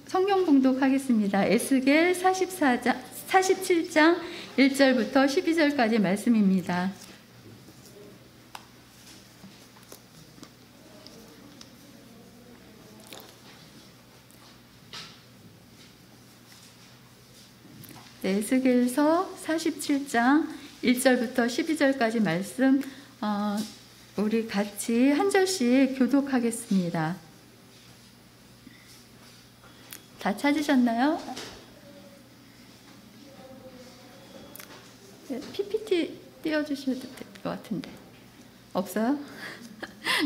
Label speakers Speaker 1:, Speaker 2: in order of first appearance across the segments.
Speaker 1: 성경 봉독하겠습니다. 에스겔 47장 1절부터 12절까지 말씀입니다. 네, 에스겔서 47장 1절부터 12절까지 말씀 우리 같이 한 절씩 교독하겠습니다. 다 찾으셨나요? 네, PPT 띄워주셔도 될 것 같은데 없어요?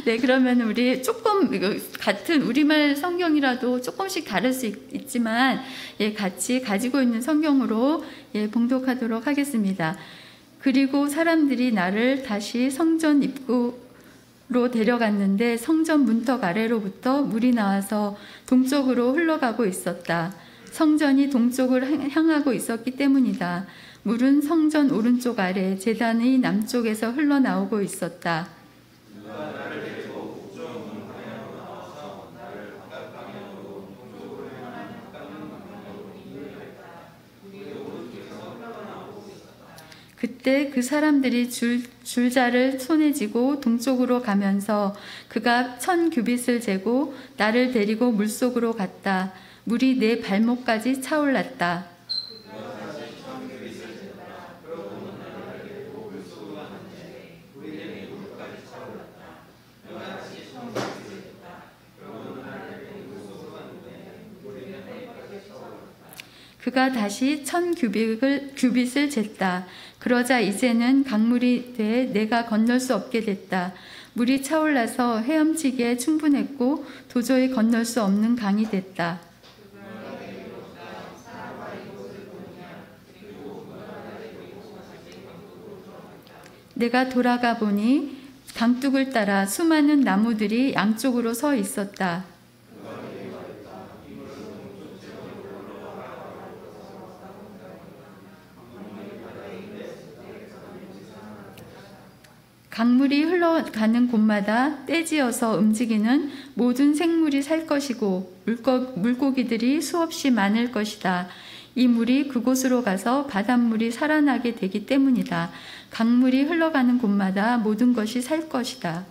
Speaker 1: 네, 그러면 우리 조금 같은 우리말 성경이라도 조금씩 다를 수 있지만 같이 가지고 있는 성경으로 봉독하도록 하겠습니다. 그리고 사람들이 나를 다시 성전 입구로 데려갔는데 성전 문턱 아래로부터 물이 나와서 동쪽으로 흘러가고 있었다. 성전이 동쪽을 향하고 있었기 때문이다. 물은 성전 오른쪽 아래 제단의 남쪽에서 흘러나오고 있었다. 그때 그 사람들이 줄자를 손에 쥐고 동쪽으로 가면서 그가 1000규빗을 재고 나를 데리고 물속으로 갔다. 물이 내 발목까지 차올랐다. 그가 다시 1000규빗을 쟀다. 그러자 이제는 강물이 돼 내가 건널 수 없게 됐다. 물이 차올라서 헤엄치기에 충분했고 도저히 건널 수 없는 강이 됐다. 내가 돌아가 보니 강둑을 따라 수많은 나무들이 양쪽으로 서 있었다. 강물이 흘러가는 곳마다 떼지어서 움직이는 모든 생물이 살 것이고 물고기들이 수없이 많을 것이다. 이 물이 그곳으로 가서 바닷물이 살아나게 되기 때문이다. 강물이 흘러가는 곳마다 모든 것이 살 것이다.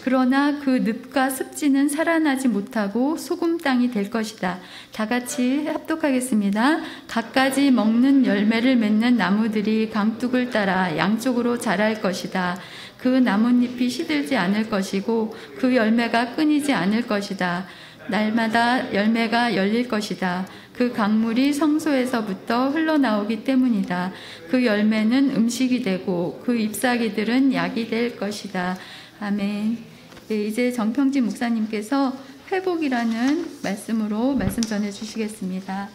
Speaker 1: 그러나 그 늪과 습지는 살아나지 못하고 소금 땅이 될 것이다. 다 같이 합독하겠습니다. 갖가지 먹는 열매를 맺는 나무들이 강둑을 따라 양쪽으로 자랄 것이다. 그 나뭇잎이 시들지 않을 것이고 그 열매가 끊이지 않을 것이다. 날마다 열매가 열릴 것이다. 그 강물이 성소에서부터 흘러나오기 때문이다. 그 열매는 음식이 되고 그 잎사귀들은 약이 될 것이다. 아멘. 네, 이제 정평진 목사님께서 회복이라는 말씀으로 말씀 전해 주시겠습니다.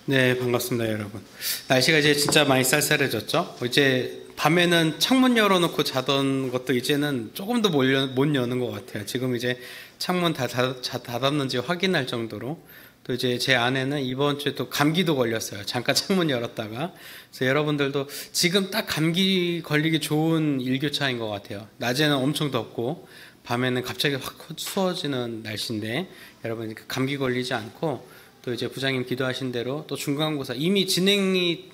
Speaker 2: 네, 반갑습니다, 여러분. 날씨가 이제 진짜 많이 쌀쌀해졌죠? 이제 밤에는 창문 열어놓고 자던 것도 이제는 조금 더 못 여는 것 같아요. 지금 이제 창문 다 닫았는지 확인할 정도로. 또 이제 제 아내는 이번 주에 또 감기도 걸렸어요. 잠깐 창문 열었다가. 그래서 여러분들도 지금 딱 감기 걸리기 좋은 일교차인 것 같아요. 낮에는 엄청 덥고 밤에는 갑자기 확 추워지는 날씨인데 여러분 감기 걸리지 않고 또 이제 부장님 기도하신 대로 또 중간고사 이미 진행이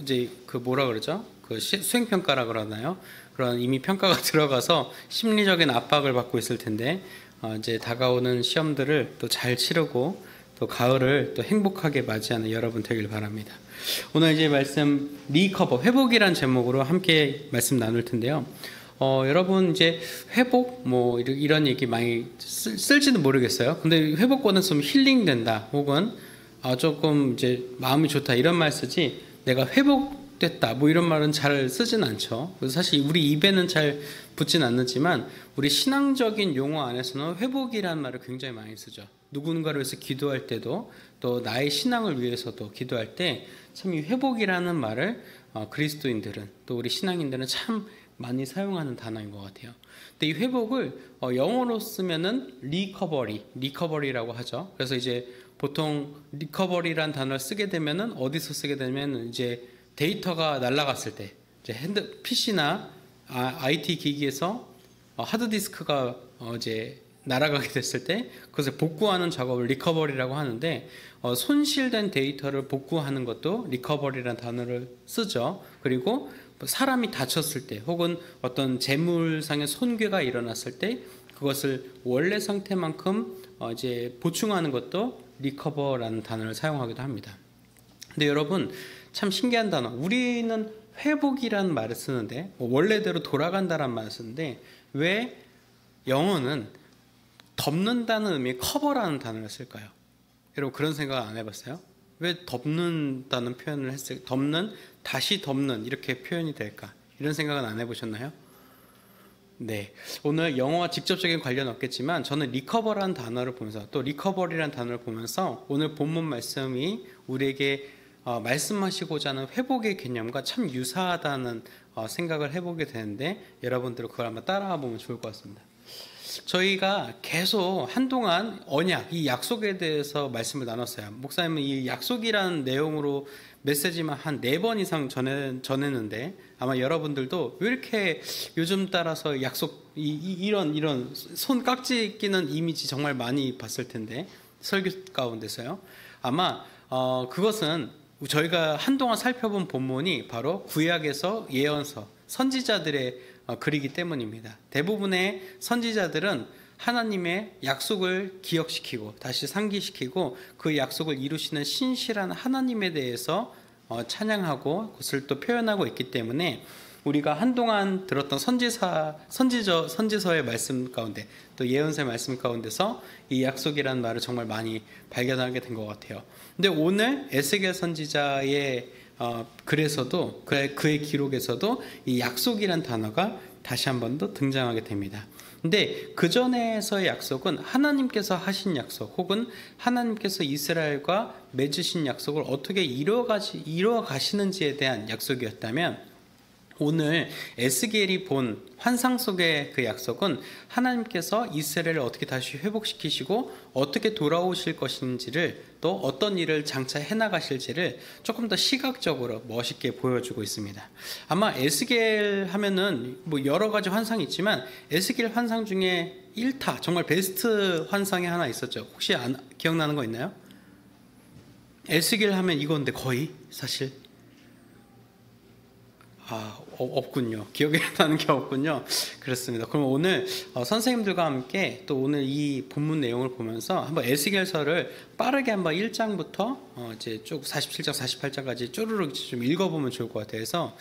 Speaker 2: 이제 그 뭐라 그러죠? 그 수행평가라 그러나요? 그런 이미 평가가 들어가서 심리적인 압박을 받고 있을 텐데 이제 다가오는 시험들을 또 잘 치르고 또 가을을 또 행복하게 맞이하는 여러분 되길 바랍니다. 오늘 이제 말씀 리커버 회복이란 제목으로 함께 말씀 나눌 텐데요. 여러분 이제 회복 뭐 이런 얘기 많이 쓸지는 모르겠어요. 근데 회복권은 쓰면 힐링된다 혹은 조금 이제 마음이 좋다 이런 말 쓰지 내가 회복됐다 뭐 이런 말은 잘 쓰진 않죠. 그래서 사실 우리 입에는 잘 붙진 않지만 우리 신앙적인 용어 안에서는 회복이라는 말을 굉장히 많이 쓰죠. 누군가를 위해서 기도할 때도 또 나의 신앙을 위해서도 기도할 때 참 이 회복이라는 말을 그리스도인들은 또 우리 신앙인들은 참 많이 사용하는 단어인 것 같아요. 근데 이 회복을 영어로 쓰면은 리커버리라고 하죠. 그래서 이제 보통 리커버리란 단어를 쓰게 되면은 어디서 쓰게 되면 이제 데이터가 날아갔을 때 이제 PC나 IT 기기에서 하드디스크가 이제 날아가게 됐을 때 그것을 복구하는 작업을 리커버리라고 하는데 손실된 데이터를 복구하는 것도 리커버리라는 단어를 쓰죠. 그리고 사람이 다쳤을 때 혹은 어떤 재물상의 손괴가 일어났을 때 그것을 원래 상태만큼 이제 보충하는 것도 리커버라는 단어를 사용하기도 합니다. 근데 여러분 참 신기한 단어. 우리는 회복이라는 말을 쓰는데 원래대로 돌아간다라는 말을 쓰는데 왜 영어는 덮는다는 의미의 커버라는 단어를 쓸까요? 여러분 그런 생각 안 해봤어요? 왜 덮는다는 표현을 했을까? 다시 덮는 이렇게 표현이 될까? 이런 생각은 안 해보셨나요? 네, 오늘 영어와 직접적인 관련 없겠지만 저는 리커버라는 단어를 보면서 또 리커버리라는 단어를 보면서 오늘 본문 말씀이 우리에게 말씀하시고자 하는 회복의 개념과 참 유사하다는 생각을 해보게 되는데 여러분들 그걸 한번 따라가 보면 좋을 것 같습니다. 저희가 계속 한동안 언약, 이 약속에 대해서 말씀을 나눴어요. 목사님은 이 약속이라는 내용으로 메시지만 한 4번 이상 전했는데 아마 여러분들도 왜 이렇게 요즘 따라서 약속, 이런 손 깍지 끼는 이미지 정말 많이 봤을 텐데 설교 가운데서요. 아마 그것은 저희가 한동안 살펴본 본문이 바로 구약에서 예언서, 선지자들의 글이기 때문입니다. 대부분의 선지자들은 하나님의 약속을 기억시키고 다시 상기시키고 그 약속을 이루시는 신실한 하나님에 대해서 찬양하고 그것을 또 표현하고 있기 때문에 우리가 한동안 들었던 선지서의 말씀 가운데 또 예언서의 말씀 가운데서 이 약속이라는 말을 정말 많이 발견하게 된 것 같아요. 근데 오늘 에스겔 선지자의 글에서도 그의 기록에서도 이 약속이란 단어가 다시 한 번 더 등장하게 됩니다. 근데 그 전에서의 약속은 하나님께서 하신 약속 혹은 하나님께서 이스라엘과 맺으신 약속을 어떻게 이루어가시는지에 대한 약속이었다면 오늘 에스겔이 본 환상 속의 그 약속은 하나님께서 이스라엘을 어떻게 다시 회복시키시고 어떻게 돌아오실 것인지를 또 어떤 일을 장차 해나가실지를 조금 더 시각적으로 멋있게 보여주고 있습니다. 아마 에스겔 하면은 뭐 여러 가지 환상이 있지만 에스겔 환상 중에 1타 정말 베스트 환상이 하나 있었죠. 혹시 기억나는 거 있나요? 에스겔 하면 이건데 거의 사실 없군요. 기억에 나는 게 없군요. 그렇습니다. 그럼 오늘 선생님들과 함께 또 오늘 이 본문 내용을 보면서 한번 에스겔서를 빠르게 한번 1장부터 이제 쭉 47장, 48장까지 쪼르륵 좀 읽어보면 좋을 것 같아요. 그래서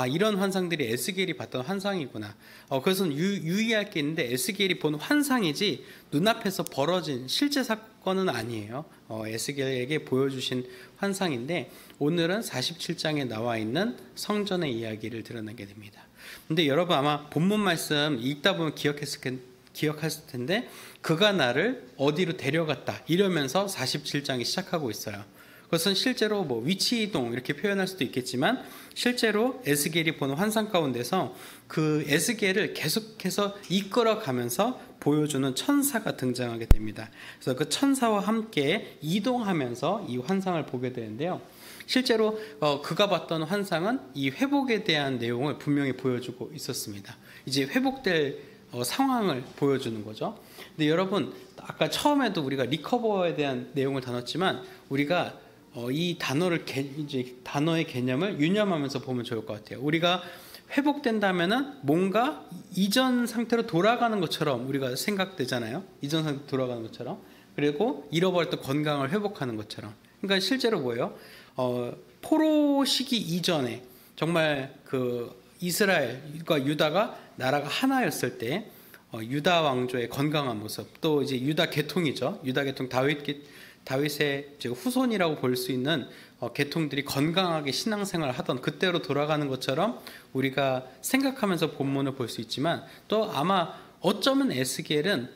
Speaker 2: 이런 환상들이 에스겔이 봤던 환상이구나. 그래서 유의할 게 있는데 에스겔이 본 환상이지 눈앞에서 벌어진 실제 사건은 아니에요. 에스겔에게 보여주신 환상인데 오늘은 47장에 나와 있는 성전의 이야기를 드러내게 됩니다. 근데 여러분 아마 본문 말씀 읽다 보면 기억했을 텐데 그가 나를 어디로 데려갔다 이러면서 47장이 시작하고 있어요. 그것은 실제로 뭐 위치 이동 이렇게 표현할 수도 있겠지만 실제로 에스겔이 보는 환상 가운데서 그 에스겔을 계속해서 이끌어가면서 보여주는 천사가 등장하게 됩니다. 그래서 그 천사와 함께 이동하면서 이 환상을 보게 되는데요. 실제로 그가 봤던 환상은 이 회복에 대한 내용을 분명히 보여주고 있었습니다. 이제 회복될 상황을 보여주는 거죠. 근데 여러분 아까 처음에도 우리가 리커버에 대한 내용을 다뤘지만 우리가 이 단어의 개념을 유념하면서 보면 좋을 것 같아요. 우리가 회복된다면은 뭔가 이전 상태로 돌아가는 것처럼 우리가 생각되잖아요. 이전 상태로 돌아가는 것처럼. 그리고 잃어버렸던 건강을 회복하는 것처럼. 그러니까 실제로 뭐예요? 포로 시기 이전에 정말 그 이스라엘과 유다가 나라가 하나였을 때 유다 왕조의 건강한 모습, 또 이제 유다 계통이죠. 유다 계통 다윗의 후손이라고 볼 수 있는 계통들이 건강하게 신앙생활을 하던 그때로 돌아가는 것처럼 우리가 생각하면서 본문을 볼 수 있지만 또 아마 어쩌면 에스겔은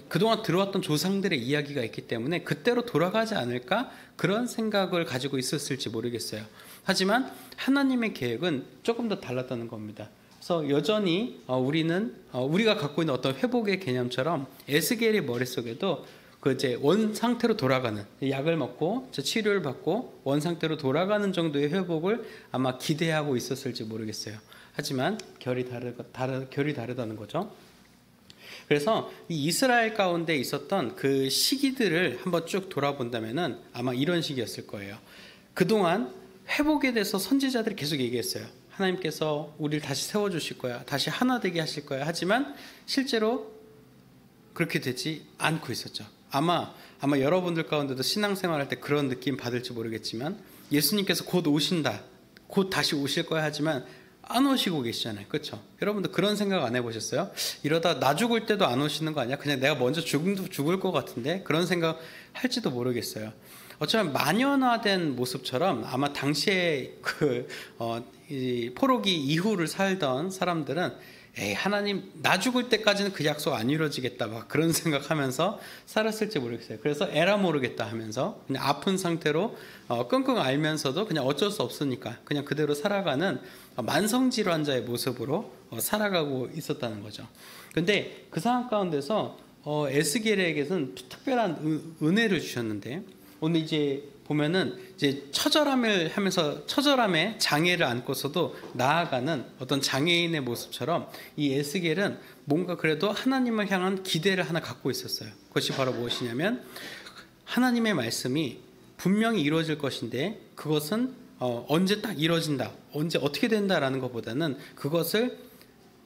Speaker 2: 그동안 들어왔던 조상들의 이야기가 있기 때문에 그때로 돌아가지 않을까 그런 생각을 가지고 있었을지 모르겠어요. 하지만 하나님의 계획은 조금 더 달랐다는 겁니다. 그래서 여전히 우리가 갖고 있는 어떤 회복의 개념처럼 에스겔의 머릿속에도 그 이제 원 상태로 돌아가는, 약을 먹고 치료를 받고 원 상태로 돌아가는 정도의 회복을 아마 기대하고 있었을지 모르겠어요. 하지만 결이 다르다는 거죠. 그래서 이 이스라엘 가운데 있었던 그 시기들을 한번 쭉 돌아본다면은 아마 이런 시기였을 거예요. 그동안 회복에 대해서 선지자들이 계속 얘기했어요. 하나님께서 우리를 다시 세워주실 거야, 다시 하나 되게 하실 거야. 하지만 실제로 그렇게 되지 않고 있었죠. 아마 여러분들 가운데도 신앙생활할 때 그런 느낌 받을지 모르겠지만, 예수님께서 곧 오신다, 곧 다시 오실 거야 하지만 안 오시고 계시잖아요. 그렇죠? 여러분들 그런 생각 안 해보셨어요? 이러다 나 죽을 때도 안 오시는 거 아니야? 그냥 내가 먼저 죽을 것 같은데? 그런 생각 할지도 모르겠어요. 어쩌면 만연화된 모습처럼 아마 당시에 이 포로기 이후를 살던 사람들은 에이, 하나님 나 죽을 때까지는 그 약속 안 이루어지겠다, 막 그런 생각하면서 살았을지 모르겠어요. 그래서 에라 모르겠다 하면서 그냥 아픈 상태로 끙끙 앓면서도 그냥 어쩔 수 없으니까 그냥 그대로 살아가는 만성질환자의 모습으로 살아가고 있었다는 거죠. 근데 그 상황 가운데서 에스겔에게는 특별한 은혜를 주셨는데, 오늘 이제 보면은 이제 처절함을 하면서 처절함에 장애를 안고서도 나아가는 어떤 장애인의 모습처럼 이 에스겔은 뭔가 그래도 하나님을 향한 기대를 하나 갖고 있었어요. 그것이 바로 무엇이냐면, 하나님의 말씀이 분명히 이루어질 것인데 그것은 언제 딱 이루어진다, 언제 어떻게 된다라는 것보다는 그것을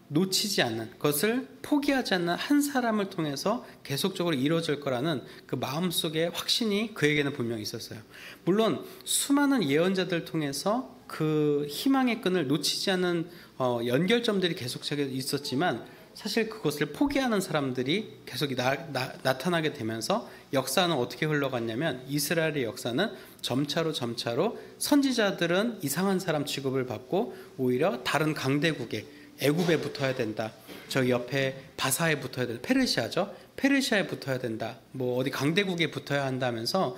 Speaker 2: 놓치지 않는, 그것을 포기하지 않는 한 사람을 통해서 계속적으로 이루어질 거라는 그 마음속에 확신이 그에게는 분명히 있었어요. 물론 수많은 예언자들 통해서 그 희망의 끈을 놓치지 않는 연결점들이 계속적으로 있었지만, 사실 그것을 포기하는 사람들이 계속 나타나게 되면서 역사는 어떻게 흘러갔냐면, 이스라엘의 역사는 점차로 선지자들은 이상한 사람 취급을 받고 오히려 다른 강대국에, 애굽에 붙어야 된다, 저기 옆에 바사에 붙어야 된다, 페르시아죠, 페르시아에 붙어야 된다, 뭐 어디 강대국에 붙어야 한다면서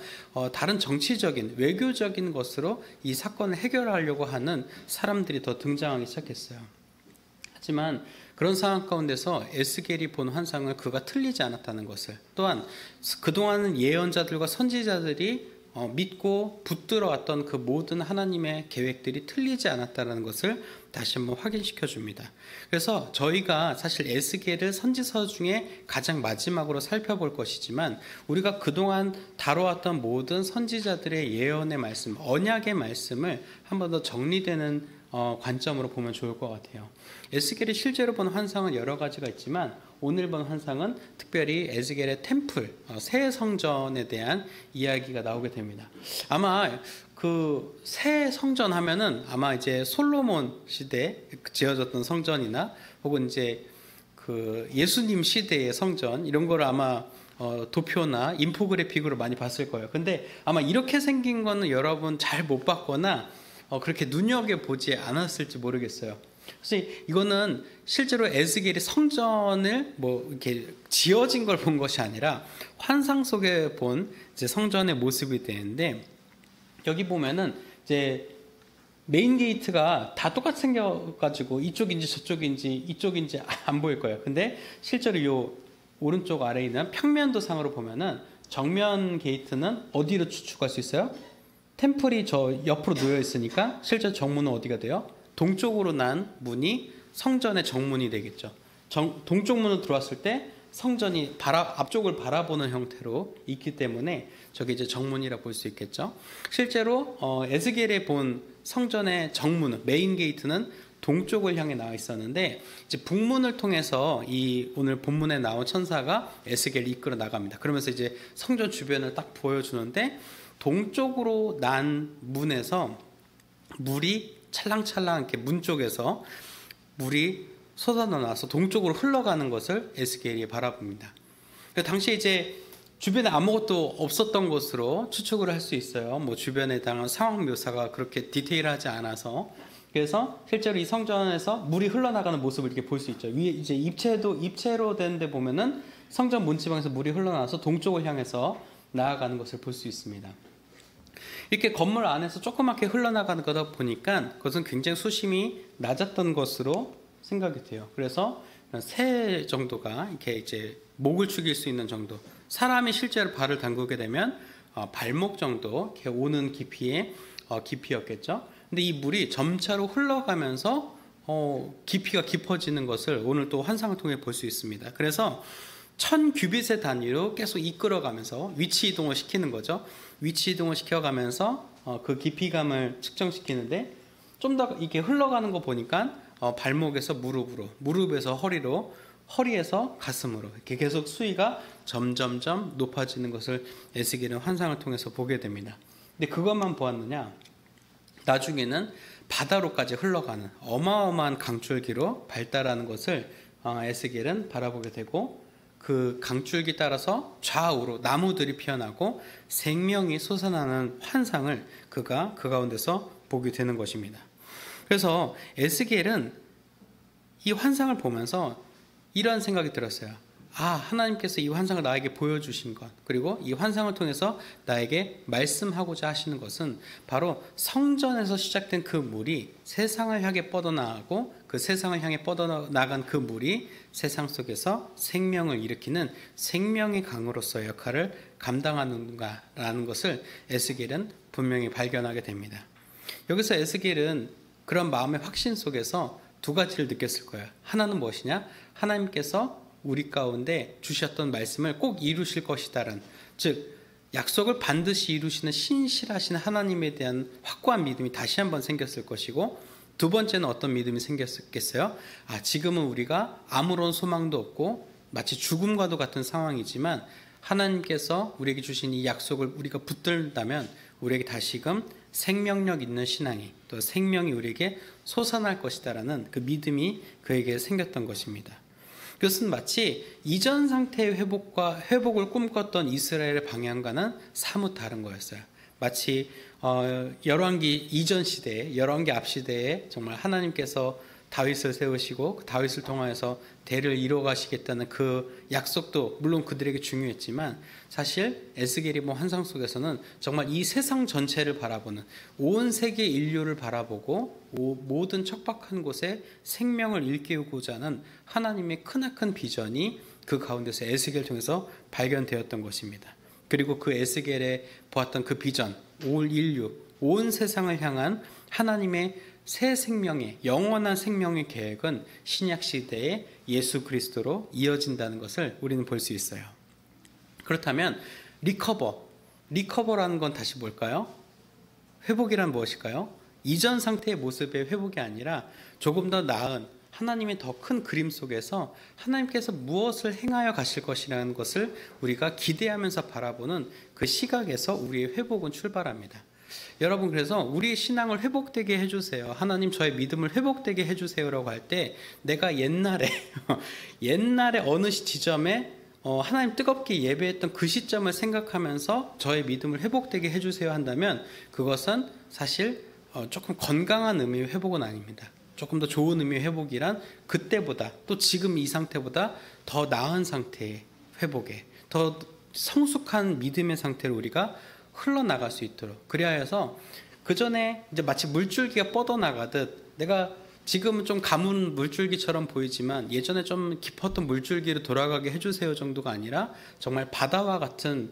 Speaker 2: 다른 정치적인 외교적인 것으로 이 사건을 해결하려고 하는 사람들이 더 등장하기 시작했어요. 하지만 그런 상황 가운데서 에스겔이 본 환상을 그가 틀리지 않았다는 것을, 또한 그동안은 예언자들과 선지자들이 믿고 붙들어왔던 그 모든 하나님의 계획들이 틀리지 않았다는 것을 다시 한번 확인시켜 줍니다. 그래서 저희가 사실 에스겔을 선지서 중에 가장 마지막으로 살펴볼 것이지만, 우리가 그동안 다뤄왔던 모든 선지자들의 예언의 말씀, 언약의 말씀을 한 번 더 정리되는 관점으로 보면 좋을 것 같아요. 에스겔이 실제로 본 환상은 여러 가지가 있지만, 오늘 본 환상은 특별히 에스겔의 템플, 새 성전에 대한 이야기가 나오게 됩니다. 아마 그 새 성전 하면은 아마 이제 솔로몬 시대에 지어졌던 성전이나 혹은 이제 그 예수님 시대의 성전, 이런 거를 아마 도표나 인포그래픽으로 많이 봤을 거예요. 근데 아마 이렇게 생긴 거는 여러분 잘 못 봤거나 그렇게 눈여겨보지 않았을지 모르겠어요. 그래서 이거는 실제로 에스겔이 성전을 뭐 이렇게 지어진 걸 본 것이 아니라 환상 속에 본 이제 성전의 모습이 되는데, 여기 보면은 이제 메인 게이트가 다 똑같이 생겨가지고 이쪽인지 저쪽인지 이쪽인지 안 보일 거예요. 근데 실제로 요 오른쪽 아래에 있는 평면도상으로 보면은 정면 게이트는 어디로 추측할 수 있어요? 템플이 저 옆으로 놓여 있으니까 실제 정문은 어디가 돼요? 동쪽으로 난 문이 성전의 정문이 되겠죠. 동쪽 문으로 들어왔을 때 성전이 앞쪽을 바라보는 형태로 있기 때문에 저게 이제 정문이라 볼 수 있겠죠. 실제로 에스겔에 본 성전의 정문, 메인 게이트는 동쪽을 향해 나와 있었는데, 이제 북문을 통해서 이 오늘 본문에 나온 천사가 에스겔을 이끌어 나갑니다. 그러면서 이제 성전 주변을 딱 보여주는데, 동쪽으로 난 문에서 물이 찰랑찰랑 이렇게 문 쪽에서 물이 솟아나서 동쪽으로 흘러가는 것을 에스겔이 바라봅니다. 당시에 이제 주변에 아무것도 없었던 것으로 추측을 할 수 있어요. 뭐 주변에 대한 상황 묘사가 그렇게 디테일하지 않아서. 그래서 실제로 이 성전에서 물이 흘러나가는 모습을 이렇게 볼 수 있죠. 위에 이제 입체로 된 데 보면은 성전 문지방에서 물이 흘러나와서 동쪽을 향해서 나아가는 것을 볼 수 있습니다. 이렇게 건물 안에서 조그맣게 흘러나가는 거다 보니까 그것은 굉장히 수심이 낮았던 것으로 생각이 돼요. 그래서 새 정도가 이렇게 이제 목을 축일 수 있는 정도, 사람이 실제로 발을 담그게 되면 발목 정도 이렇게 오는 깊이의 깊이였겠죠. 근데 이 물이 점차로 흘러가면서 깊이가 깊어지는 것을 오늘 또 환상을 통해 볼 수 있습니다. 그래서 1000규빗의 단위로 계속 이끌어가면서 위치 이동을 시키는 거죠. 위치 이동을 시켜가면서 그 깊이감을 측정시키는데, 좀 더 이렇게 흘러가는 거 보니까 발목에서 무릎으로, 무릎에서 허리로, 허리에서 가슴으로 이렇게 계속 수위가 점점점 높아지는 것을 에스겔은 환상을 통해서 보게 됩니다. 근데 그것만 보았느냐? 나중에는 바다로까지 흘러가는 어마어마한 강줄기로 발달하는 것을 에스겔은 바라보게 되고, 그 강줄기 따라서 좌우로 나무들이 피어나고 생명이 솟아나는 환상을 그가 그 가운데서 보게 되는 것입니다. 그래서 에스겔은 이 환상을 보면서 이런 생각이 들었어요. 하나님께서 이 환상을 나에게 보여주신 것, 그리고 이 환상을 통해서 나에게 말씀하고자 하시는 것은 바로 성전에서 시작된 그 물이 세상을 향해 뻗어나가고, 그 세상을 향해 뻗어나간 그 물이 세상 속에서 생명을 일으키는 생명의 강으로서의 역할을 감당하는가라는 것을 에스겔은 분명히 발견하게 됩니다. 여기서 에스겔은 그런 마음의 확신 속에서 두 가지를 느꼈을 거예요. 하나는 무엇이냐? 하나님께서 우리 가운데 주셨던 말씀을 꼭 이루실 것이다라는, 즉 약속을 반드시 이루시는 신실하신 하나님에 대한 확고한 믿음이 다시 한번 생겼을 것이고, 두 번째는 어떤 믿음이 생겼겠어요? 지금은 우리가 아무런 소망도 없고 마치 죽음과도 같은 상황이지만 하나님께서 우리에게 주신 이 약속을 우리가 붙들다면 우리에게 다시금 생명력 있는 신앙이, 또 생명이 우리에게 솟아날 것이다라는 그 믿음이 그에게 생겼던 것입니다. 그것은 마치 이전 상태의 회복을 꿈꿨던 이스라엘의 방향과는 사뭇 다른 거였어요. 마치 열왕기 이전 시대에, 열왕기 앞 시대에 정말 하나님께서 다윗을 세우시고 그 다윗을 통하여서 대를 이뤄가시겠다는 그 약속도 물론 그들에게 중요했지만, 사실 에스겔이 본 환상 속에서는 정말 이 세상 전체를 바라보는, 온 세계 인류를 바라보고 모든 척박한 곳에 생명을 일깨우고자 하는 하나님의 크나큰 비전이 그 가운데서 에스겔을 통해서 발견되었던 것입니다. 그리고 그 에스겔에 보았던 그 비전, 올 인류, 온 세상을 향한 하나님의 새 생명의, 영원한 생명의 계획은 신약 시대의 예수 그리스도로 이어진다는 것을 우리는 볼 수 있어요. 그렇다면 리커버라는 건 다시 뭘까요? 회복이란 무엇일까요? 이전 상태의 모습의 회복이 아니라 조금 더 나은 하나님의 더 큰 그림 속에서 하나님께서 무엇을 행하여 가실 것이라는 것을 우리가 기대하면서 바라보는 그 시각에서 우리의 회복은 출발합니다. 여러분, 그래서 우리의 신앙을 회복되게 해주세요, 하나님 저의 믿음을 회복되게 해주세요라고 할 때, 내가 옛날에 어느 지점에 하나님 뜨겁게 예배했던 그 시점을 생각하면서 저의 믿음을 회복되게 해주세요 한다면, 그것은 사실 조금 건강한 의미의 회복은 아닙니다. 조금 더 좋은 의미의 회복이란 그때보다, 또 지금 이 상태보다 더 나은 상태의 회복에, 더 성숙한 믿음의 상태로 우리가 흘러나갈 수 있도록, 그래야 해서 그 전에 이제 마치 물줄기가 뻗어나가듯, 내가 지금은 좀 가문 물줄기처럼 보이지만 예전에 좀 깊었던 물줄기로 돌아가게 해주세요 정도가 아니라 정말 바다와 같은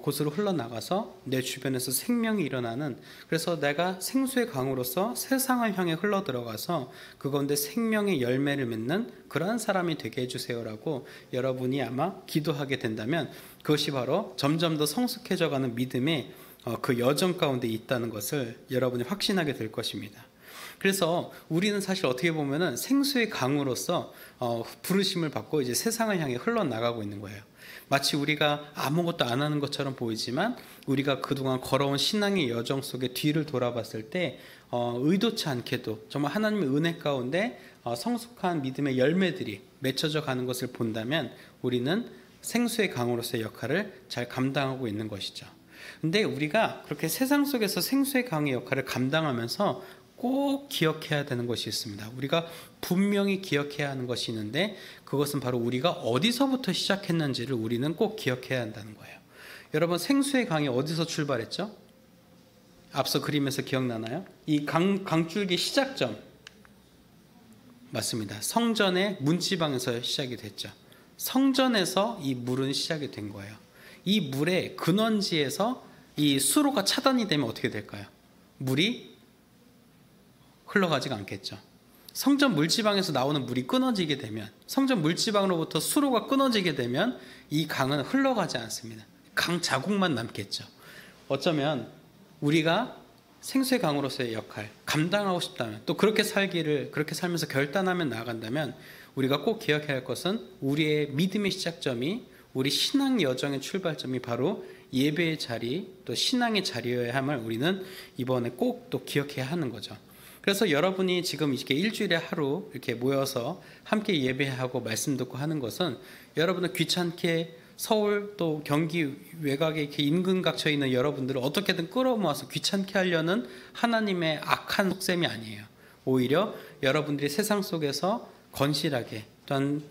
Speaker 2: 곳으로 흘러나가서 내 주변에서 생명이 일어나는, 그래서 내가 생수의 강으로서 세상을 향해 흘러들어가서 그 가운데 생명의 열매를 맺는 그러한 사람이 되게 해주세요라고 여러분이 아마 기도하게 된다면, 그것이 바로 점점 더 성숙해져가는 믿음의 그 여정 가운데 있다는 것을 여러분이 확신하게 될 것입니다. 그래서 우리는 사실 어떻게 보면은 생수의 강으로서 부르심을 받고 이제 세상을 향해 흘러나가고 있는 거예요. 마치 우리가 아무것도 안 하는 것처럼 보이지만, 우리가 그동안 걸어온 신앙의 여정 속에 뒤를 돌아봤을 때 의도치 않게도 정말 하나님의 은혜 가운데 성숙한 믿음의 열매들이 맺혀져 가는 것을 본다면, 우리는 생수의 강으로서의 역할을 잘 감당하고 있는 것이죠. 근데 우리가 그렇게 세상 속에서 생수의 강의 역할을 감당하면서 꼭 기억해야 되는 것이 있습니다. 우리가 분명히 기억해야 하는 것이 있는데 그것은 바로 우리가 어디서부터 시작했는지를 우리는 꼭 기억해야 한다는 거예요. 여러분, 생수의 강이 어디서 출발했죠? 앞서 그림에서 기억나나요? 이 강줄기 시작점 맞습니다. 성전의 문지방에서 시작이 됐죠. 성전에서 이 물은 시작이 된 거예요. 이 물의 근원지에서 이 수로가 차단이 되면 어떻게 될까요? 물이 흘러가지가 않겠죠. 성전 물지방에서 나오는 물이 끊어지게 되면, 성전 물지방으로부터 수로가 끊어지게 되면 이 강은 흘러가지 않습니다. 강 자국만 남겠죠. 어쩌면 우리가 생수의 강으로서의 역할 감당하고 싶다면, 또 그렇게 살면서 결단하면 나아간다면 우리가 꼭 기억해야 할 것은 우리의 믿음의 시작점이, 우리 신앙 여정의 출발점이 바로 예배의 자리, 또 신앙의 자리여야 함을 우리는 이번에 꼭 또 기억해야 하는 거죠. 그래서 여러분이 지금 이렇게 일주일에 하루 이렇게 모여서 함께 예배하고 말씀 듣고 하는 것은, 여러분은 귀찮게 서울 또 경기 외곽에 이렇게 인근 갇혀 있는 여러분들을 어떻게든 끌어모아서 귀찮게 하려는 하나님의 악한 속셈이 아니에요. 오히려 여러분들이 세상 속에서 건실하게 또한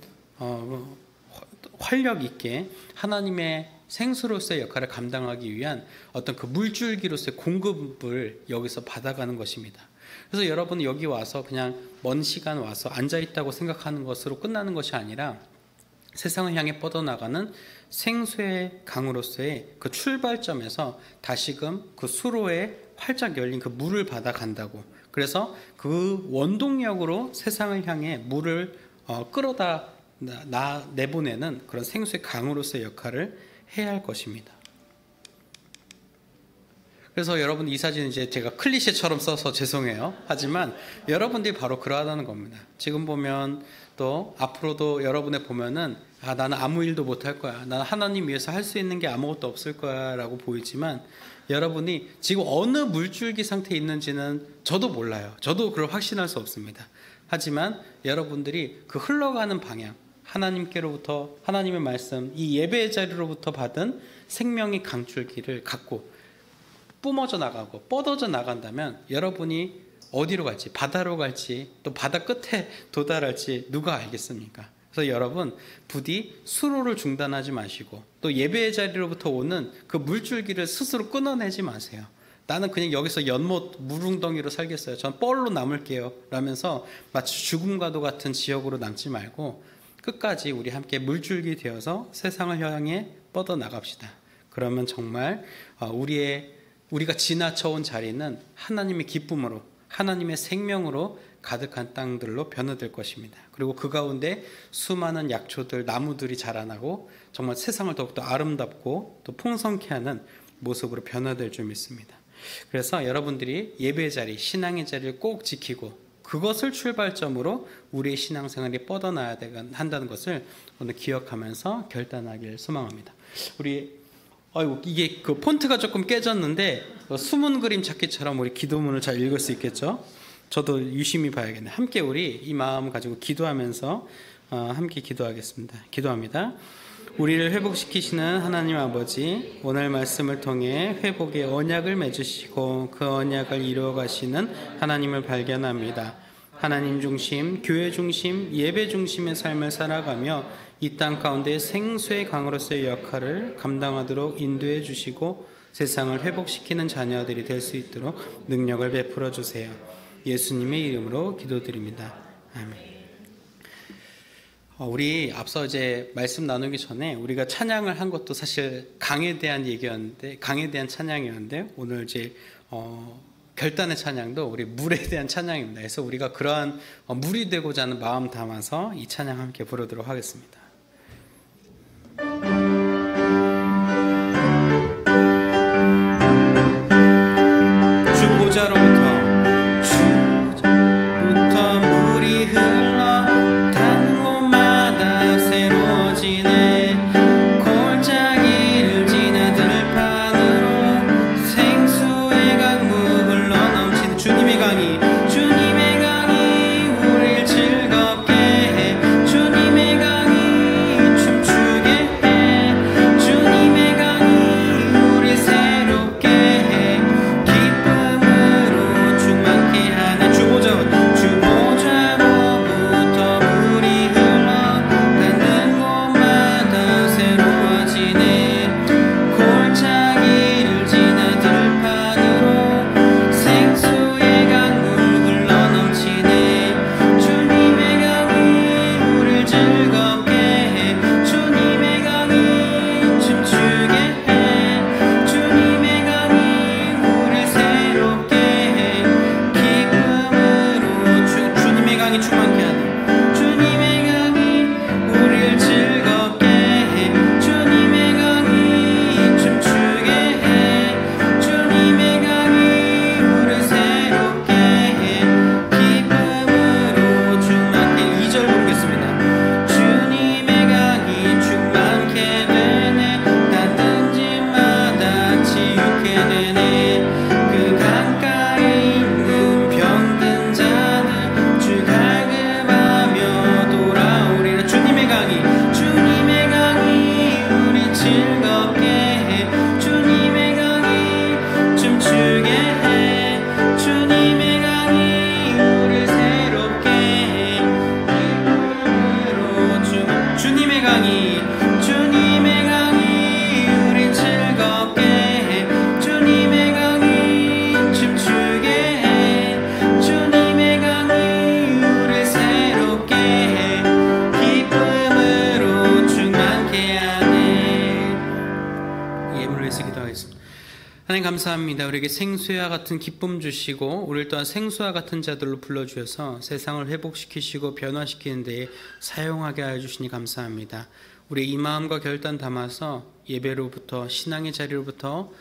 Speaker 2: 활력 있게 하나님의 생수로서의 역할을 감당하기 위한 어떤 그 물줄기로서의 공급을 여기서 받아가는 것입니다. 그래서 여러분은 여기 와서 그냥 먼 시간 와서 앉아있다고 생각하는 것으로 끝나는 것이 아니라 세상을 향해 뻗어나가는 생수의 강으로서의 그 출발점에서 다시금 그 수로에 활짝 열린 그 물을 받아간다고, 그래서 그 원동력으로 세상을 향해 물을 끌어다 내보내는 그런 생수의 강으로서의 역할을 해야 할 것입니다. 그래서 여러분, 이 사진은 이제 제가 클리셰처럼 써서 죄송해요. 하지만 여러분들이 바로 그러하다는 겁니다. 지금 보면 또 앞으로도 여러분의 보면은 나는 아무 일도 못할 거야, 나는 하나님 위해서 할 수 있는 게 아무것도 없을 거야 라고 보이지만, 여러분이 지금 어느 물줄기 상태에 있는지는 저도 몰라요. 저도 그걸 확신할 수 없습니다. 하지만 여러분들이 그 흘러가는 방향, 하나님께로부터, 하나님의 말씀, 이 예배의 자리로부터 받은 생명의 강줄기를 갖고 뿜어져 나가고 뻗어져 나간다면 여러분이 어디로 갈지, 바다로 갈지 또 바다 끝에 도달할지 누가 알겠습니까? 그래서 여러분, 부디 수로를 중단하지 마시고 또 예배의 자리로부터 오는 그 물줄기를 스스로 끊어내지 마세요. 나는 그냥 여기서 연못 물웅덩이로 살겠어요, 전 뻘로 남을게요 라면서 마치 죽음과도 같은 지역으로 남지 말고 끝까지 우리 함께 물줄기 되어서 세상을 향해 뻗어나갑시다. 그러면 정말 우리가 지나쳐온 자리는 하나님의 기쁨으로, 하나님의 생명으로 가득한 땅들로 변화될 것입니다. 그리고 그 가운데 수많은 약초들, 나무들이 자라나고 정말 세상을 더욱더 아름답고 또 풍성케 하는 모습으로 변화될 줄 믿습니다. 그래서 여러분들이 예배의 자리, 신앙의 자리를 꼭 지키고 그것을 출발점으로 우리의 신앙생활이 뻗어나야 한다는 것을 오늘 기억하면서 결단하길 소망합니다. 이게 그 폰트가 조금 깨졌는데 숨은 그림 찾기처럼 우리 기도문을 잘 읽을 수 있겠죠? 저도 유심히 봐야겠네요. 함께 우리 이 마음 가지고 기도하면서 함께 기도하겠습니다. 기도합니다. 우리를 회복시키시는 하나님 아버지, 오늘 말씀을 통해 회복의 언약을 맺으시고 그 언약을 이루어가시는 하나님을 발견합니다. 하나님 중심, 교회 중심, 예배 중심의 삶을 살아가며 이 땅 가운데 생수의 강으로서의 역할을 감당하도록 인도해 주시고 세상을 회복시키는 자녀들이 될 수 있도록 능력을 베풀어 주세요. 예수님의 이름으로 기도드립니다. 아멘. 우리 앞서 이제 말씀 나누기 전에 우리가 찬양을 한 것도 사실 강에 대한 얘기였는데, 강에 대한 찬양이었는데, 오늘 이제 결단의 찬양도 우리 물에 대한 찬양입니다. 그래서 우리가 그러한 물이 되고자 하는 마음 담아서 이 찬양 함께 부르도록 하겠습니다. 주 보좌로부터 물이 흘러 단 곳마다 새로워지네. 골짜기를 지나 들판으로 생수의 강물 흘러 넘치는 주님의 강이 우릴 즐겁게 해. 주님의 강이 강이 충만케 하네. 주님의 강이 우리를 즐겁게 해. 주님의 강이 춤추게 해. 주님의 강이 우리를 새롭게 해. 기쁨으로 충만케. 2절 보겠습니다. 주님의 강이 충만케 되네. 닿는 집마다 치유케 되네. 그 강가에 있는 병든 자들 주 갈급하며 돌아오리라. 주님의 강이 우리 즐겁게 해. 주님의 강이 춤추게 해. 주님의 강이 우리를 새롭게 해. 기쁨으로 주님의 강이 우리 즐겁게 해. 주님의 강이 춤추게 해. 주님의 강이 우리를 새롭게 해. 기쁨으로 충만케 하네. 예물을 위해서 기도하겠습니다. 하나님 감사합니다. 우리에게 생수와 같은 기쁨 주시고 우리를 또한 생수와 같은 자들로 불러주셔서 세상을 회복시키시고 변화시키는 데에 사용하게 하여 주시니 감사합니다. 우리 이 마음과 결단 담아서 예배로부터 신앙의 자리로부터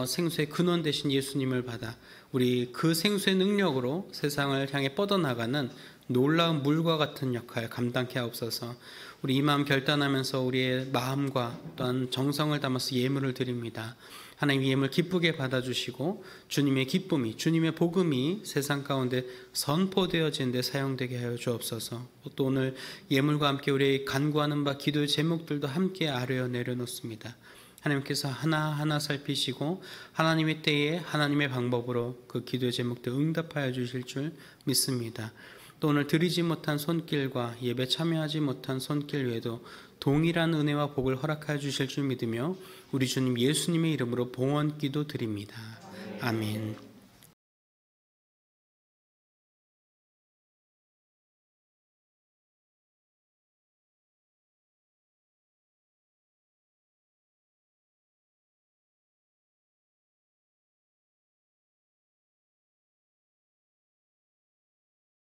Speaker 2: 생수의 근원 되신 예수님을 받아 우리 그 생수의 능력으로 세상을 향해 뻗어나가는 놀라운 물과 같은 역할 감당케 하옵소서. 우리 이 마음 결단하면서 우리의 마음과 또한 정성을 담아서 예물을 드립니다. 하나님 이 예물 기쁘게 받아주시고 주님의 기쁨이 주님의 복음이 세상 가운데 선포되어지는 데 사용되게 하여 주옵소서. 또 오늘 예물과 함께 우리 간구하는 바 기도의 제목들도 함께 아뢰어 내려놓습니다. 하나님께서 하나하나 살피시고 하나님의 때에 하나님의 방법으로 그 기도의 제목들 응답하여 주실 줄 믿습니다. 또 오늘 드리지 못한 손길과 예배 참여하지 못한 손길 외에도 동일한 은혜와 복을 허락하여 주실 줄 믿으며 우리 주님 예수님의 이름으로 봉헌 기도 드립니다. 아멘.